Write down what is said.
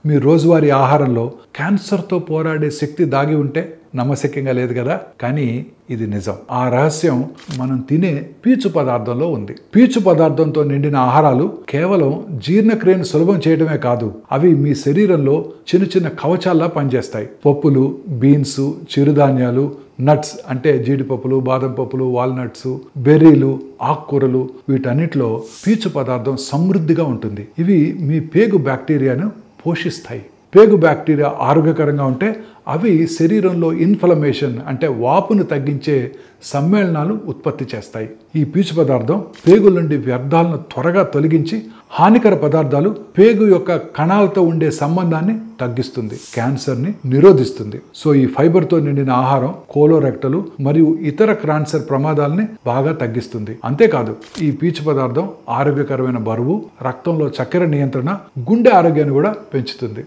మీ రోజువారీ ఆహారంలో క్యాన్సర్తో పోరాడే శక్తి దాగి ఉంటే నమ్మశక్యంగా లేదు కదా, కానీ ఇది నిజం. ఆ రహస్యం మనం తినే పీచు పదార్థంలో ఉంది. పీచు పదార్థంతో నిండిన ఆహారాలు కేవలం జీర్ణక్రియను సులభం చేయడమే కాదు, అవి మీ శరీరంలో చిన్న చిన్న కవచాల్లా పనిచేస్తాయి. పప్పులు, బీన్స్, చిరుధాన్యాలు, నట్స్ అంటే జీడిపప్పులు, బాదం పప్పులు, వాల్నట్స్, బెర్రీలు, ఆకుకూరలు, వీటన్నిటిలో పీచు పదార్థం సమృద్ధిగా ఉంటుంది. ఇవి మీ పేగు బ్యాక్టీరియాను పోషిస్తాయి. పేగు బ్యాక్టీరియా ఆరోగ్యకరంగా ఉంటే అవి శరీరంలో ఇన్ఫ్లమేషన్ అంటే వాపును తగ్గించే సమ్మేళనాలు ఉత్పత్తి చేస్తాయి. ఈ పీచు పదార్థం పేగుల నుండి వ్యర్థాలను త్వరగా తొలగించి హానికర పదార్థాలు పేగు యొక్క కణాలతో ఉండే సంబంధాన్ని తగ్గిస్తుంది, క్యాన్సర్ని నిరోధిస్తుంది. సో ఈ ఫైబర్తో నిండిన ఆహారం కోలోరెక్టలు మరియు ఇతర క్యాన్సర్ ప్రమాదాలని బాగా తగ్గిస్తుంది. అంతేకాదు ఈ పీచు పదార్థం ఆరోగ్యకరమైన బరువు, రక్తంలో చక్కెర నియంత్రణ, గుండె ఆరోగ్యాన్ని కూడా పెంచుతుంది.